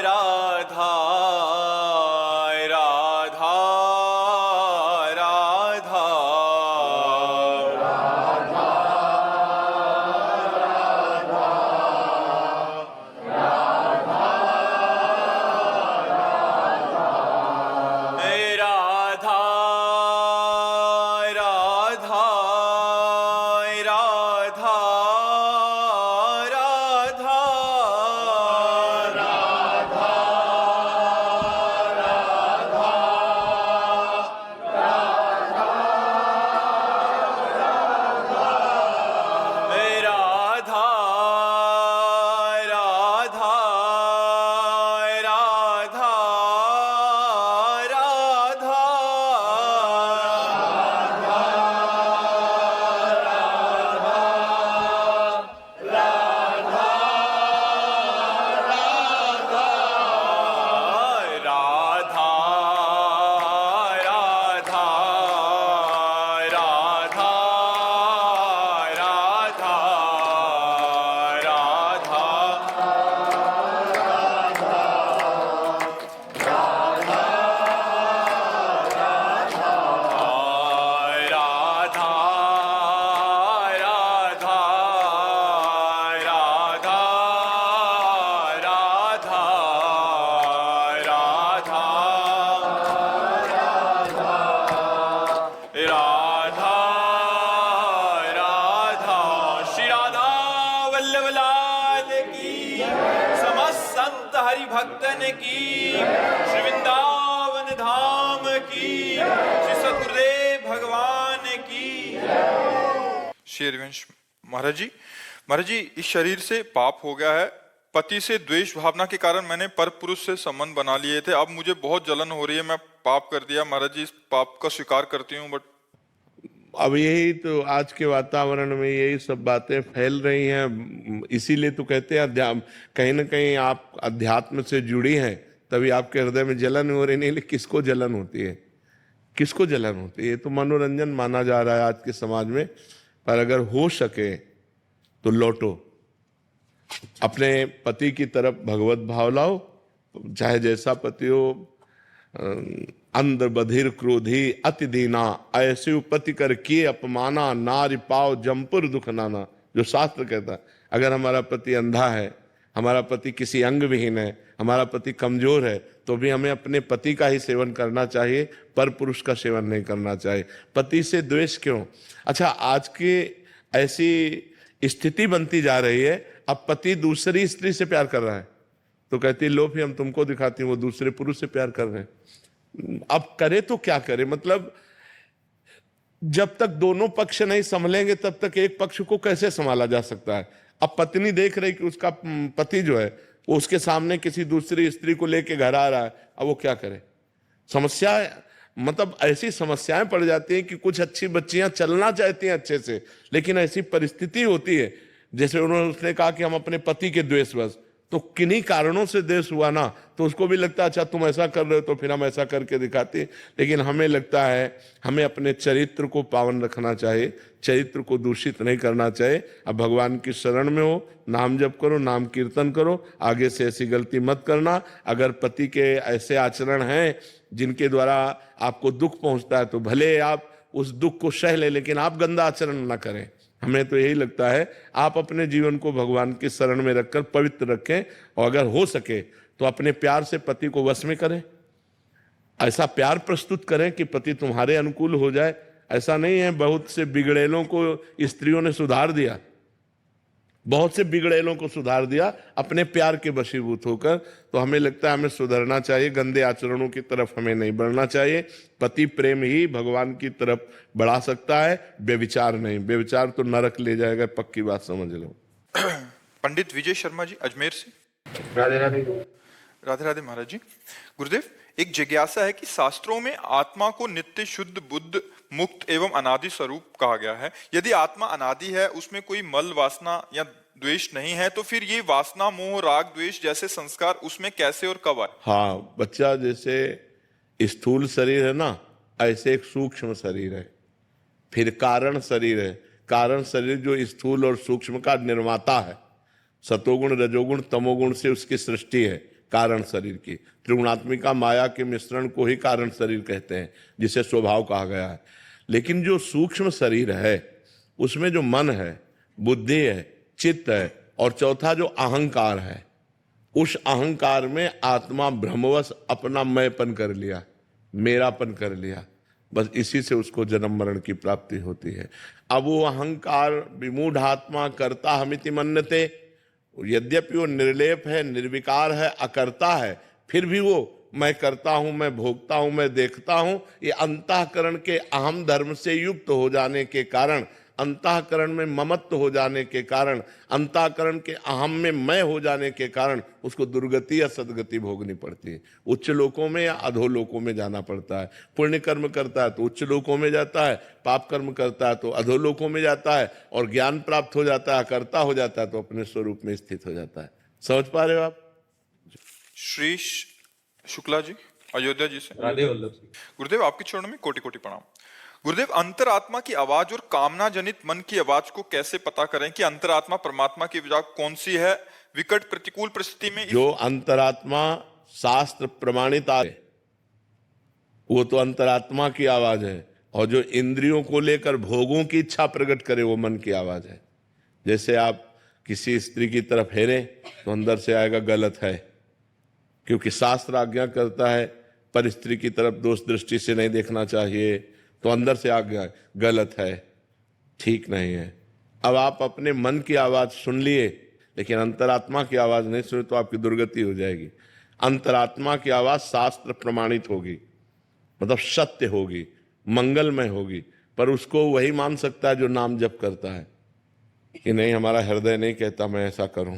राधा राधा राधा राधा राधा राधा भक्तन की श्री वृंदावन धाम की श्री सद्गुरुदेव भगवान की। श्री हरिवंश महाराज जी इस शरीर से पाप हो गया है। पति से द्वेष भावना के कारण मैंने पर पुरुष से संबंध बना लिए थे। अब मुझे बहुत जलन हो रही है। मैं पाप कर दिया महाराज जी, इस पाप का स्वीकार करती हूँ। बट अब यही तो आज के वातावरण में यही सब बातें फैल रही हैं। इसीलिए तो कहते हैं कहीं ना कहीं आप अध्यात्म से जुड़ी हैं, तभी आपके हृदय में जलन हो रही। नहीं, किसको जलन होती है? किसको जलन होती है? तो मनोरंजन माना जा रहा है आज के समाज में। पर अगर हो सके तो लौटो, अपने पति की तरफ भगवत भाव लाओ। चाहे जैसा पति हो, अंध बधिर क्रोधी अति दीना, ऐसे पति कर किए अपमाना, नारी पाव जमपुर दुख नाना, जो शास्त्र कहता है। अगर हमारा पति अंधा है, हमारा पति किसी अंग विहीन है, हमारा पति कमजोर है, तो भी हमें अपने पति का ही सेवन करना चाहिए, पर पुरुष का सेवन नहीं करना चाहिए। पति से द्वेष क्यों? अच्छा, आज की ऐसी स्थिति बनती जा रही है, अब पति दूसरी स्त्री से प्यार कर रहा है तो कहती लो फिर हम तुमको दिखाती हूँ, वो दूसरे पुरुष से प्यार कर रहे हैं। अब करे तो क्या करे? मतलब जब तक दोनों पक्ष नहीं संभलेंगे तब तक एक पक्ष को कैसे संभाला जा सकता है? अब पत्नी देख रही कि उसका पति जो है वो उसके सामने किसी दूसरी स्त्री को लेके घर आ रहा है, अब वो क्या करे? समस्या मतलब ऐसी समस्याएं पड़ जाती हैं कि कुछ अच्छी बच्चियां चलना चाहती हैं अच्छे से, लेकिन ऐसी परिस्थिति होती है जैसे उसने कहा कि हम अपने पति के द्वेषवश, तो किन्हीं कारणों से द्वेष हुआ ना, तो उसको भी लगता है अच्छा तुम ऐसा कर रहे हो तो फिर हम ऐसा करके दिखाते। लेकिन हमें लगता है हमें अपने चरित्र को पावन रखना चाहिए, चरित्र को दूषित नहीं करना चाहिए। अब भगवान की शरण में हो, नाम जप करो, नाम कीर्तन करो, आगे से ऐसी गलती मत करना। अगर पति के ऐसे आचरण हैं जिनके द्वारा आपको दुख पहुंचता है तो भले आप उस दुख को सह ले, लेकिन आप गंदा आचरण ना करें। हमें तो यही लगता है आप अपने जीवन को भगवान की शरण में रखकर पवित्र रखें, और अगर हो सके तो अपने प्यार से पति को वश में करें। ऐसा प्यार प्रस्तुत करें कि पति तुम्हारे अनुकूल हो जाए। ऐसा नहीं है, बहुत से बिगड़ेलों को स्त्रियों ने सुधार दिया, बहुत से बिगड़ेलों को सुधार दिया अपने प्यार के वशीभूत होकर। तो हमें लगता है हमें सुधरना चाहिए, गंदे आचरणों की तरफ हमें नहीं बढ़ना चाहिए। पति प्रेम ही भगवान की तरफ बढ़ा सकता है, व्यभिचार नहीं। व्यभिचार तो नरक ले जाएगा, पक्की बात समझ लो। पंडित विजय शर्मा जी अजमेर से। राधे राधे। राधे राधे महाराज जी। गुरुदेव, एक जिज्ञासा है कि शास्त्रों में आत्मा को नित्य शुद्ध बुद्ध मुक्त एवं अनादि स्वरूप कहा गया है। यदि आत्मा अनादि है, उसमें कोई मल वासना या द्वेष नहीं है, तो फिर ये वासना मोह राग द्वेष जैसे संस्कार उसमें कैसे और कब आए? हाँ, बच्चा जैसे स्थूल शरीर है ना, ऐसे एक सूक्ष्म शरीर है, फिर कारण शरीर है। कारण शरीर जो स्थूल और सूक्ष्म का निर्माता है, सतोगुण रजोगुण तमोगुण से उसकी सृष्टि है। कारण शरीर की। त्रिगुणात्मिका माया के मिश्रण को ही कारण शरीर कहते हैं, जिसे स्वभाव कहा गया है। लेकिन जो सूक्ष्म शरीर है उसमें जो मन है, बुद्धि है, चित्त है और चौथा जो अहंकार है, उस अहंकार में आत्मा भ्रमवश अपना मैंपन कर लिया, मेरापन कर लिया। बस इसी से उसको जन्म मरण की प्राप्ति होती है। अब वो अहंकार विमूढ़ आत्मा करता हमिति मन्यते, यद्यपि वो निर्लेप है, निर्विकार है, अकर्ता है, फिर भी वो मैं करता हूं, मैं भोगता हूं, मैं देखता हूं, ये अंतःकरण के अहम धर्म से युक्त हो जाने के कारण, अंतःकरण में ममत्व हो जाने के कारण, अंतःकरण के अहम में मैं हो जाने के कारण उसको दुर्गति या सदगति भोगनी पड़ती है। उच्च लोकों में या अधोलोकों में जाना पड़ता है। पुण्य कर्म करता है तो उच्च लोकों में जाता है, पाप कर्म करता है तो अधोलोकों में जाता है, और ज्ञान प्राप्त हो जाता है, कर्ता हो जाता है तो अपने स्वरूप में स्थित हो जाता है। समझ पा रहे हो आप? श्री शुक्ला जी अयोध्या जी से। राधे वल्लभ सिंह। गुरुदेव, आपके चरणों में कोटि कोटि प्रणाम। गुरुदेव, अंतरात्मा की आवाज और कामना जनित मन की आवाज को कैसे पता करें कि अंतरात्मा परमात्मा की आवाज कौन सी है विकट प्रतिकूल परिस्थिति में? जो अंतरात्मा शास्त्र प्रमाणित है वो तो अंतरात्मा की आवाज है, और जो इंद्रियों को लेकर भोगों की इच्छा प्रकट करे वो मन की आवाज है। जैसे आप किसी स्त्री की तरफ हेरे तो अंदर से आएगा गलत है, क्योंकि शास्त्र आज्ञा करता है पर स्त्री की तरफ दोष दृष्टि से नहीं देखना चाहिए, तो अंदर से आज्ञा गलत है, ठीक नहीं है। अब आप अपने मन की आवाज सुन लिए लेकिन अंतरात्मा की आवाज नहीं सुने तो आपकी दुर्गति हो जाएगी। अंतरात्मा की आवाज शास्त्र प्रमाणित होगी, मतलब सत्य होगी, मंगलमय होगी, पर उसको वही मान सकता है जो नाम जप करता है कि नहीं, हमारा हृदय नहीं कहता मैं ऐसा करूं।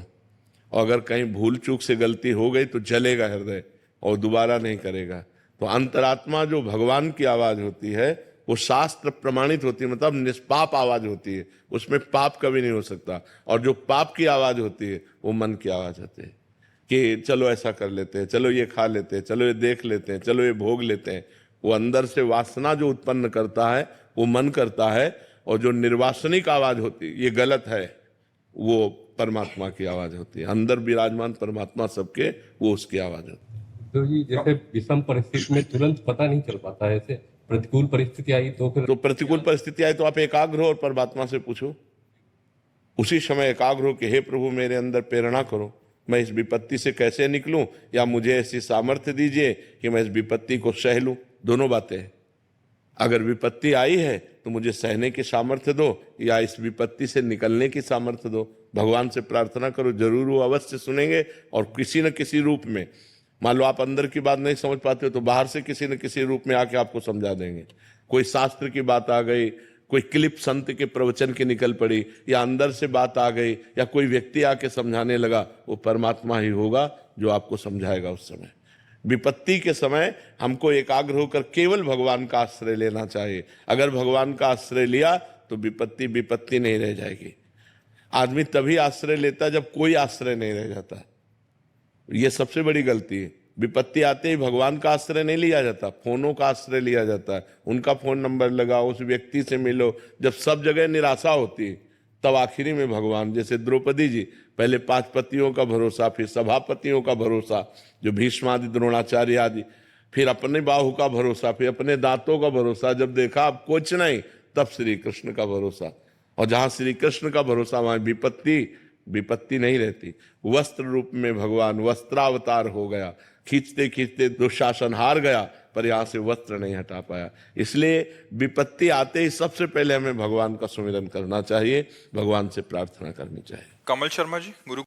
और अगर कहीं भूल चूक से गलती हो गई तो जलेगा हृदय और दोबारा नहीं करेगा। तो अंतरात्मा जो भगवान की आवाज होती है वो शास्त्र प्रमाणित होती है, मतलब निष्पाप आवाज होती है, उसमें पाप कभी नहीं हो सकता। और जो पाप की आवाज होती है वो मन की आवाज होती है कि चलो ऐसा कर लेते हैं, चलो ये खा लेते हैं, चलो ये देख लेते हैं, चलो ये भोग लेते हैं। वो अंदर से वासना जो उत्पन्न करता है वो मन करता है, और जो निर्वासनिक आवाज होती है ये गलत है, वो परमात्मा की आवाज होती है। अंदर विराजमान परमात्मा सबके, वो उसकी आवाज होती है। तो जी जैसे विषम परिस्थिति में तुरंत पता नहीं चल पाता है, ऐसे प्रतिकूल परिस्थिति आई तो फिर? तो प्रतिकूल परिस्थिति आई तो आप एकाग्र हो और परमात्मा से पूछो, उसी समय एकाग्र हो कि हे प्रभु मेरे अंदर प्रेरणा करो, मैं इस विपत्ति से कैसे निकलूं, या मुझे ऐसी सामर्थ्य दीजिए कि मैं इस विपत्ति को सह लूं। दोनों बातें हैं। अगर विपत्ति आई है तो मुझे सहने की सामर्थ्य दो, या इस विपत्ति से निकलने की सामर्थ्य दो। भगवान से प्रार्थना करो, जरूर वो अवश्य सुनेंगे, और किसी न किसी रूप में। मान लो आप अंदर की बात नहीं समझ पाते हो तो बाहर से किसी न किसी रूप में आके आपको समझा देंगे। कोई शास्त्र की बात आ गई, कोई क्लिप संत के प्रवचन की निकल पड़ी, या अंदर से बात आ गई, या कोई व्यक्ति आके समझाने लगा, वो परमात्मा ही होगा जो आपको समझाएगा उस समय। विपत्ति के समय हमको एकाग्र होकर केवल भगवान का आश्रय लेना चाहिए। अगर भगवान का आश्रय लिया तो विपत्ति विपत्ति नहीं रह जाएगी। आदमी तभी आश्रय लेता जब कोई आश्रय नहीं रह जाता। ये सबसे बड़ी गलती है। विपत्ति आते ही भगवान का आश्रय नहीं लिया जाता, फोनों का आश्रय लिया जाता है। उनका फोन नंबर लगाओ, उस व्यक्ति से मिलो। जब सब जगह निराशा होती है तब आखिरी में भगवान, जैसे द्रौपदी जी, पहले 5 पतियों का भरोसा, फिर सभापतियों का भरोसा जो भीष्मादि द्रोणाचार्य आदि, फिर अपने बाहु का भरोसा, फिर अपने दांतों का भरोसा। जब देखा अब कुछ नहीं तब श्री कृष्ण का भरोसा। और जहां श्री कृष्ण का भरोसा वहां विपत्ति नहीं रहती। वस्त्र रूप में भगवान वस्त्रावतार हो गया, खींचते खींचते दुशासन हार गया, पर यहां से वस्त्र नहीं हटा पाया। इसलिए विपत्ति आते ही सबसे पहले हमें भगवान का सुमिरन करना चाहिए, भगवान से प्रार्थना करनी चाहिए। कमल शर्मा जी, गुरु